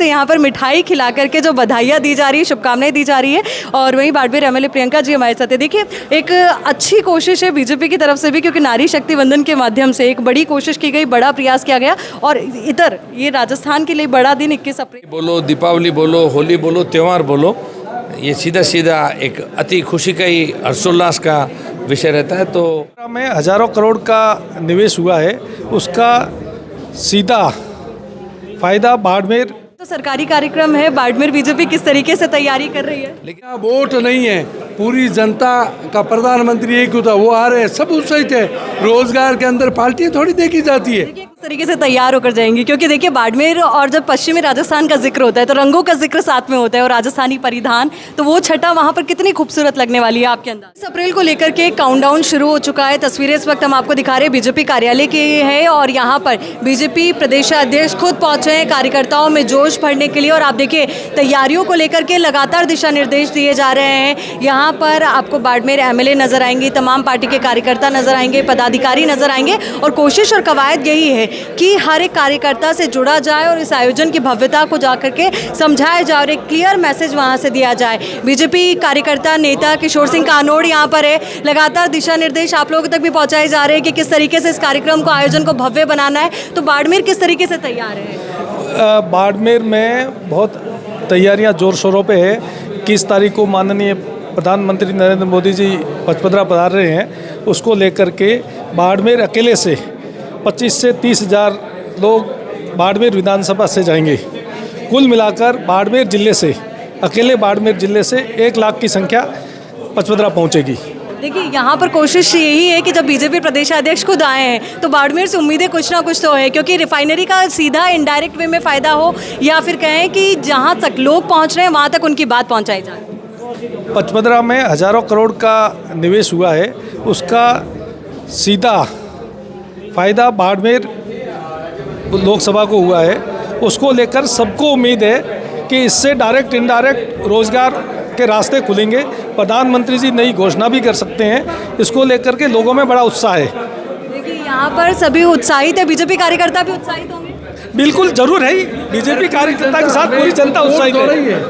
से यहाँ पर मिठाई खिला करके जो बधाइयाँ दी जा रही है, शुभकामनाएं दी जा रही है। और वहीं बाड़मेर एमएलए प्रियंका जी हमारे साथ है। देखिए, एक अच्छी कोशिश है बीजेपी की तरफ से भी, क्योंकि नारी शक्ति वंदन के माध्यम से एक बड़ी कोशिश की गई, बड़ा प्रयास किया गया। और इधर ये राजस्थान के लिए बड़ा दिन 21 अप्रैल बोलो, दीपावली बोलो, होली बोलो, त्यौहार बोलो, ये सीधा सीधा एक अति खुशी का ही हर्षोल्लास का विषय रहता है। तो में हजारों करोड़ का निवेश हुआ है, उसका सीधा फायदा बाड़मेर। तो सरकारी कार्यक्रम है, बाड़मेर बीजेपी किस तरीके से तैयारी कर रही है? लेकिन वोट नहीं है, पूरी जनता का प्रधानमंत्री एक होता, वो आ रहे हैं, सब उत्साहित है। रोजगार के अंदर पार्टियां थोड़ी देखी जाती है। देखिए किस तरीके से तैयार होकर जाएंगी, क्योंकि देखिए बाड़मेर और जब पश्चिमी राजस्थान का जिक्र होता है तो रंगों का जिक्र साथ में होता है और राजस्थानी परिधान, तो वो छटा वहाँ पर कितनी खूबसूरत लगने वाली है आपके अंदर। 20 अप्रैल को लेकर के काउंटडाउन शुरू हो चुका है। तस्वीरें इस वक्त हम आपको दिखा रहे हैं बीजेपी कार्यालय की है और यहाँ पर बीजेपी प्रदेशाध्यक्ष खुद पहुंचे हैं कार्यकर्ताओं में जोश भरने के लिए। और आप देखिए तैयारियों को लेकर के लगातार दिशा निर्देश दिए जा रहे हैं। यहाँ पर आपको बाड़मेर एमएलए नजर आएंगे, तमाम पार्टी के कार्यकर्ता नजर आएंगे, पदाधिकारी नजर आएंगे। और कोशिश और कवायद यही है कि हर एक कार्यकर्ता से जुड़ा जाए और इस आयोजन की भव्यता को जाकर के समझाया जाए और एक क्लियर मैसेज वहाँ से दिया जाए। बीजेपी कार्यकर्ता नेता किशोर सिंह कानोड़ यहाँ पर है। लगातार दिशा निर्देश आप लोगों तक भी पहुँचाए जा रहे हैं कि किस तरीके से इस कार्यक्रम को, आयोजन को भव्य बनाना है। तो बाड़मेर किस तरीके से तैयार है? बाड़मेर में बहुत तैयारियां जोर शोरों पे है। 21 तारीख को माननीय प्रधानमंत्री नरेंद्र मोदी जी पचपदरा पधार रहे हैं, उसको लेकर के बाड़मेर अकेले से 25 से 30 हज़ार लोग बाड़मेर विधानसभा से जाएंगे। कुल मिलाकर बाड़मेर जिले से, अकेले बाड़मेर जिले से 1 लाख की संख्या पचपदरा पहुंचेगी। देखिए यहाँ पर कोशिश यही है कि जब बीजेपी प्रदेशाध्यक्ष खुद आए हैं तो बाड़मेर से उम्मीदें कुछ ना कुछ तो है, क्योंकि रिफाइनरी का सीधा इनडायरेक्ट वे में फ़ायदा हो, या फिर कहें कि जहाँ तक लोग पहुँच रहे हैं वहाँ तक उनकी बात पहुँचाई जाए। पचपदरा में हजारों करोड़ का निवेश हुआ है, उसका सीधा फायदा बाड़मेर लोकसभा को हुआ है। उसको लेकर सबको उम्मीद है कि इससे डायरेक्ट इनडायरेक्ट रोजगार के रास्ते खुलेंगे। प्रधानमंत्री जी नई घोषणा भी कर सकते हैं। इसको लेकर के लोगों में बड़ा उत्साह है। देखिए यहाँ पर सभी उत्साहित है, बीजेपी कार्यकर्ता भी उत्साहित होंगे। बिल्कुल जरूर है ही, बीजेपी कार्यकर्ता के साथ पूरी जनता उत्साहित हो रही है।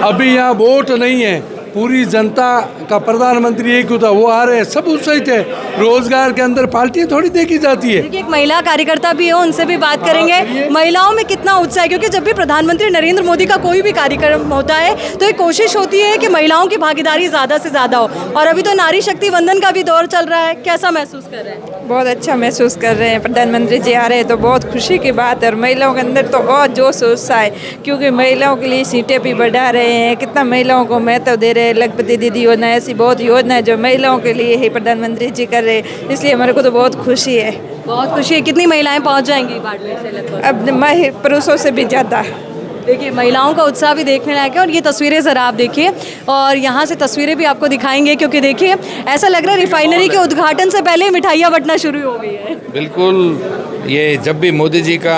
अभी यहाँ वोट नहीं है, पूरी जनता का प्रधानमंत्री एक होता, वो आ रहे हैं, सब उत्साहित है। रोजगार के अंदर पार्टियां थोड़ी देखी जाती है। देखिए एक महिला कार्यकर्ता भी है, उनसे भी बात करेंगे। महिलाओं में कितना उत्साह है, क्योंकि जब भी प्रधानमंत्री नरेंद्र मोदी का कोई भी कार्यक्रम होता है तो एक कोशिश होती है कि महिलाओं की भागीदारी ज़्यादा से ज़्यादा हो। और अभी तो नारी शक्ति वंदन का भी दौर चल रहा है, कैसा महसूस कर रहे हैं? बहुत अच्छा महसूस कर रहे हैं। प्रधानमंत्री जी आ रहे हैं तो बहुत खुशी की बात है। और महिलाओं के अंदर तो और जोश उत्साह है, क्योंकि महिलाओं के लिए सीटें भी बढ़ा रहे हैं, कितना महिलाओं को महत्व दे रहे हैं। लखपति दीदी योजना, ऐसी बहुत योजना है जो महिलाओं के लिए ही प्रधानमंत्री जी कर रहे हैं, इसलिए हमारे को तो बहुत खुशी है। बहुत खुशी है। कितनी महिलाएं पहुंच जाएंगी बाड़मेर से लगभग? अब पुरुषों से भी ज़्यादा। देखिए महिलाओं का उत्साह भी देखने लायक है। और ये तस्वीरें ज़रा आप देखिए, और यहाँ से तस्वीरें भी आपको दिखाएंगे, क्योंकि देखिए ऐसा लग रहा है रिफाइनरी के उद्घाटन से पहले मिठाइयाँ बंटना शुरू हो गई है। बिल्कुल, ये जब भी मोदी जी का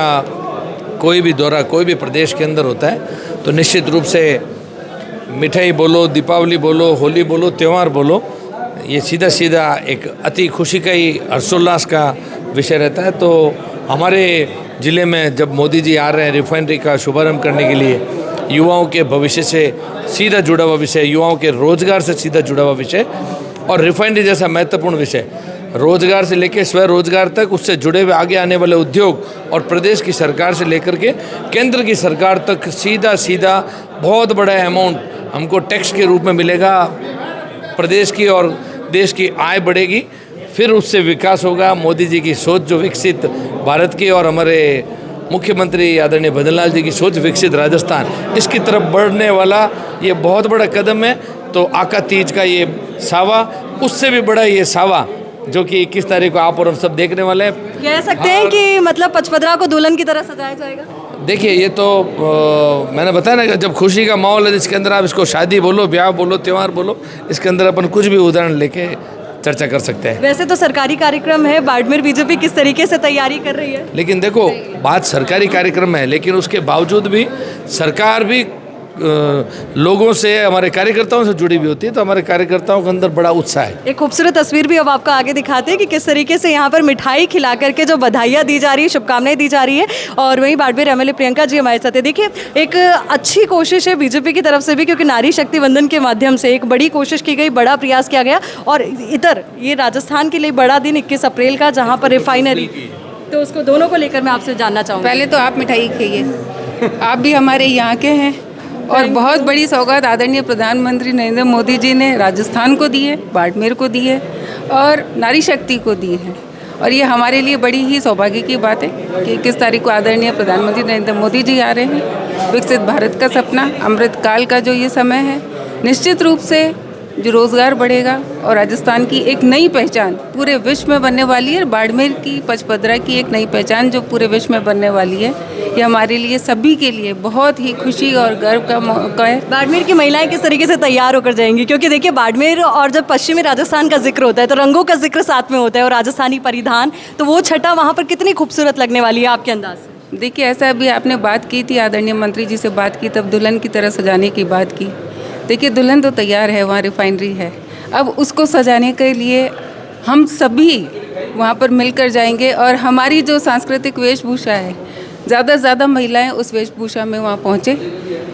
कोई भी दौरा कोई भी प्रदेश के अंदर होता है तो निश्चित रूप से मिठाई बोलो, दीपावली बोलो, होली बोलो, त्यौहार बोलो, ये सीधा सीधा एक अति खुशी का ही हर्षोल्लास का विषय रहता है। तो हमारे ज़िले में जब मोदी जी आ रहे हैं रिफाइनरी का शुभारंभ करने के लिए, युवाओं के भविष्य से सीधा जुड़ा हुआ विषय, युवाओं के रोजगार से सीधा जुड़ा हुआ विषय, और रिफाइनरी जैसा महत्वपूर्ण विषय, रोजगार से लेकर स्वरोजगार तक, उससे जुड़े हुए आगे आने वाले उद्योग, और प्रदेश की सरकार से लेकर के केंद्र की सरकार तक सीधा सीधा बहुत बड़ा अमाउंट हमको टैक्स के रूप में मिलेगा। प्रदेश की और देश की आय बढ़ेगी, फिर उससे विकास होगा। मोदी जी की सोच जो विकसित भारत की, और हमारे मुख्यमंत्री आदरणीय भजनलाल जी की सोच विकसित राजस्थान, इसकी तरफ बढ़ने वाला ये बहुत बड़ा कदम है। तो आका तीज का ये सावा, उससे भी बड़ा ये सावा जो कि 21 तारीख को आप और हम सब देखने वाले हैं। कह सकते हैं कि मतलब पचपदरा को दुल्हन की तरह सजाया जाएगा। देखिए ये तो मैंने बताया ना कि जब खुशी का माहौल है, जिसके अंदर आप इसको शादी बोलो, ब्याह बोलो, त्यौहार बोलो, इसके अंदर अपन कुछ भी उदाहरण लेके चर्चा कर सकते हैं। वैसे तो सरकारी कार्यक्रम है, बाड़मेर बीजेपी किस तरीके से तैयारी कर रही है? लेकिन देखो, बात सरकारी कार्यक्रम है, लेकिन उसके बावजूद भी सरकार भी लोगों से, हमारे कार्यकर्ताओं से जुड़ी हुई होती है, तो हमारे कार्यकर्ताओं के अंदर बड़ा उत्साह है। एक खूबसूरत तस्वीर भी अब आपको आगे दिखाते हैं कि किस तरीके से यहाँ पर मिठाई खिला करके जो बधाइयाँ दी जा रही है, शुभकामनाएं दी जा रही है। और वहीं बाड़मेर एमएलए प्रियंका जी हमारे साथ है। देखिए, एक अच्छी कोशिश है बीजेपी की तरफ से भी, क्योंकि नारी शक्ति वंदन के माध्यम से एक बड़ी कोशिश की गई, बड़ा प्रयास किया गया। और इधर ये राजस्थान के लिए बड़ा दिन 21 अप्रैल का, जहाँ पर रिफाइनरी, तो उसको दोनों को लेकर मैं आपसे जानना चाहूँगी। पहले तो आप मिठाई खाइए, आप भी हमारे यहाँ के हैं। और बहुत बड़ी सौगात आदरणीय प्रधानमंत्री नरेंद्र मोदी जी ने राजस्थान को दी है, बाड़मेर को दी है और नारी शक्ति को दी है। और ये हमारे लिए बड़ी ही सौभाग्य की बात है कि 21 तारीख को आदरणीय प्रधानमंत्री नरेंद्र मोदी जी आ रहे हैं। विकसित भारत का सपना, अमृतकाल का जो ये समय है, निश्चित रूप से जो रोज़गार बढ़ेगा और राजस्थान की एक नई पहचान पूरे विश्व में बनने वाली है। बाड़मेर की पचपदरा की एक नई पहचान जो पूरे विश्व में बनने वाली है, ये हमारे लिए सभी के लिए बहुत ही खुशी और गर्व का मौका है। बाड़मेर की महिलाएं किस तरीके से तैयार होकर जाएंगी? क्योंकि देखिए, बाड़मेर और जब पश्चिमी राजस्थान का जिक्र होता है तो रंगों का जिक्र साथ में होता है, और राजस्थानी परिधान, तो वो छटा वहाँ पर कितनी खूबसूरत लगने वाली है आपके अंदाज से? देखिए, ऐसा अभी आपने बात की थी, आदरणीय मंत्री जी से बात की, तब दुल्हन की तरह सजाने की बात की। देखिए, दुल्हन तो तैयार है, वहाँ रिफाइनरी है, अब उसको सजाने के लिए हम सभी वहाँ पर मिलकर जाएंगे। और हमारी जो सांस्कृतिक वेशभूषा है, ज़्यादा से ज़्यादा महिलाएं उस वेशभूषा में वहाँ पहुँचे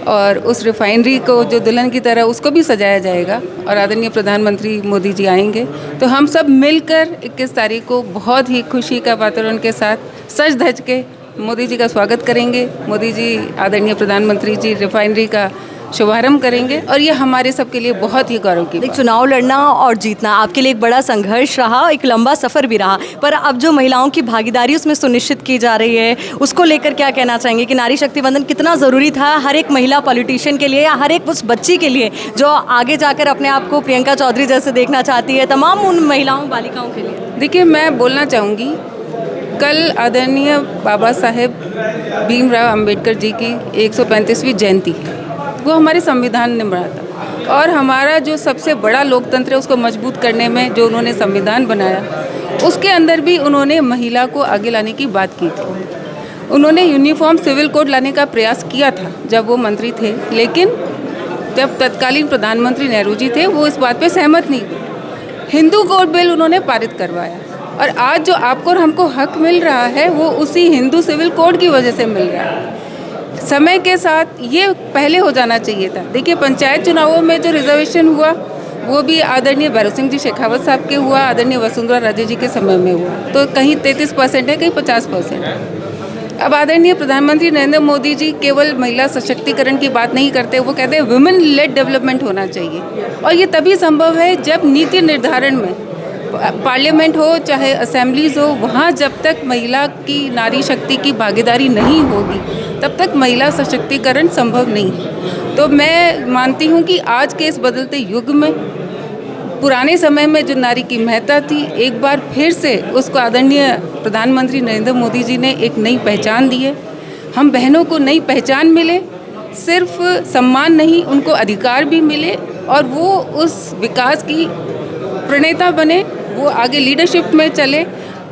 और उस रिफाइनरी को जो दुल्हन की तरह उसको भी सजाया जाएगा। और आदरणीय प्रधानमंत्री मोदी जी आएंगे तो हम सब मिलकर 21 तारीख को बहुत ही खुशी का वातावरण के साथ सज धज के मोदी जी का स्वागत करेंगे। मोदी जी, आदरणीय प्रधानमंत्री जी रिफाइनरी का शुभारंभ करेंगे और ये हमारे सबके लिए बहुत ही गौरव की बात है। चुनाव लड़ना और जीतना आपके लिए एक बड़ा संघर्ष रहा, एक लंबा सफ़र भी रहा, पर अब जो महिलाओं की भागीदारी उसमें सुनिश्चित की जा रही है, उसको लेकर क्या कहना चाहेंगे कि नारी शक्ति वंदन कितना ज़रूरी था हर एक महिला पॉलिटिशियन के लिए, या हर एक उस बच्ची के लिए जो आगे जाकर अपने आप को प्रियंका चौधरी जैसे देखना चाहती है, तमाम उन महिलाओं बालिकाओं के लिए? देखिए, मैं बोलना चाहूँगी, कल आदरणीय बाबा साहेब भीमराव अंबेडकर जी की 135वीं जयंती है। वो हमारे संविधान ने बनाया था और हमारा जो सबसे बड़ा लोकतंत्र है उसको मजबूत करने में जो उन्होंने संविधान बनाया, उसके अंदर भी उन्होंने महिला को आगे लाने की बात की थी। उन्होंने यूनिफॉर्म सिविल कोड लाने का प्रयास किया था जब वो मंत्री थे, लेकिन जब तत्कालीन प्रधानमंत्री नेहरू जी थे वो इस बात पे सहमत नहीं थे। हिंदू कोड बिल उन्होंने पारित करवाया और आज जो आपको और हमको हक मिल रहा है वो उसी हिंदू सिविल कोड की वजह से मिल रहा है। समय के साथ ये पहले हो जाना चाहिए था। देखिए, पंचायत चुनावों में जो रिजर्वेशन हुआ वो भी आदरणीय भैरव सिंह जी शेखावत साहब के हुआ, आदरणीय वसुंधरा राजे जी के समय में हुआ, तो कहीं 33% है, कहीं 50% है। अब आदरणीय प्रधानमंत्री नरेंद्र मोदी जी केवल महिला सशक्तिकरण की बात नहीं करते, वो कहते हैं वुमेन लेड डेवलपमेंट होना चाहिए। और ये तभी संभव है जब नीति निर्धारण में पार्लियामेंट हो चाहे असेंबलीज हो, वहाँ जब तक महिला की, नारी शक्ति की भागीदारी नहीं होगी तब तक महिला सशक्तिकरण संभव नहीं है। तो मैं मानती हूँ कि आज के इस बदलते युग में पुराने समय में जो नारी की महत्ता थी, एक बार फिर से उसको आदरणीय प्रधानमंत्री नरेंद्र मोदी जी ने एक नई पहचान दी है। हम बहनों को नई पहचान मिले, सिर्फ सम्मान नहीं, उनको अधिकार भी मिले और वो उस विकास की प्रणेता बने, वो आगे लीडरशिप में चले।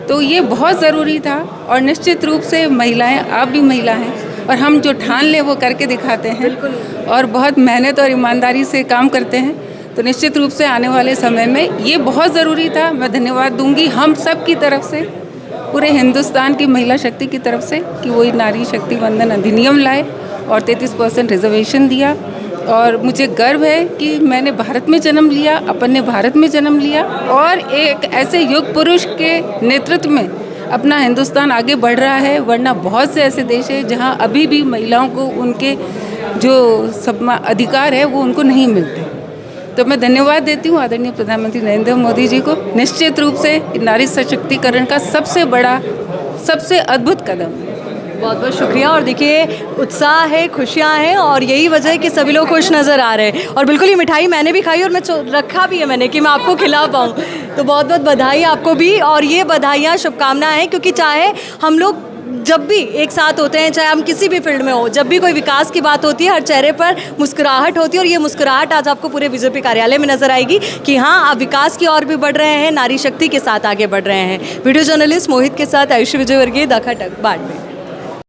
तो ये बहुत ज़रूरी था और निश्चित रूप से महिलाएं, आप भी महिला हैं और हम जो ठान ले वो करके दिखाते हैं और बहुत मेहनत और ईमानदारी से काम करते हैं, तो निश्चित रूप से आने वाले समय में ये बहुत ज़रूरी था। मैं धन्यवाद दूंगी हम सब की तरफ से, पूरे हिंदुस्तान की महिला शक्ति की तरफ से, कि वो नारी शक्ति वंदन अधिनियम लाए और 33% रिजर्वेशन दिया। और मुझे गर्व है कि मैंने भारत में जन्म लिया, अपन ने भारत में जन्म लिया और एक ऐसे युग पुरुष के नेतृत्व में अपना हिंदुस्तान आगे बढ़ रहा है। वरना बहुत से ऐसे देश हैं जहां अभी भी महिलाओं को उनके जो सब अधिकार है वो उनको नहीं मिलते। तो मैं धन्यवाद देती हूँ आदरणीय प्रधानमंत्री नरेंद्र मोदी जी को। निश्चित रूप से नारी सशक्तिकरण का सबसे बड़ा, सबसे अद्भुत कदम है। बहुत बहुत शुक्रिया। और देखिए, उत्साह है, खुशियाँ हैं और यही वजह है कि सभी लोग खुश नज़र आ रहे हैं। और बिल्कुल ही मिठाई मैंने भी खाई और मैं रखा भी है मैंने कि मैं आपको खिला पाऊँ। तो बहुत बहुत बधाई आपको भी, और ये बधाइयाँ, शुभकामनाएं हैं, क्योंकि चाहे हम लोग जब भी एक साथ होते हैं, चाहे हम किसी भी फील्ड में हो, जब भी कोई विकास की बात होती है, हर चेहरे पर मुस्कुराहट होती है। और ये मुस्कुराहट आज आपको पूरे बीजेपी कार्यालय में नजर आएगी कि हाँ, आप विकास की ओर भी बढ़ रहे हैं, नारी शक्ति के साथ आगे बढ़ रहे हैं। वीडियो जर्नलिस्ट मोहित के साथ आयुषी विजयवर्गीय, द खटक, बाड़मेर।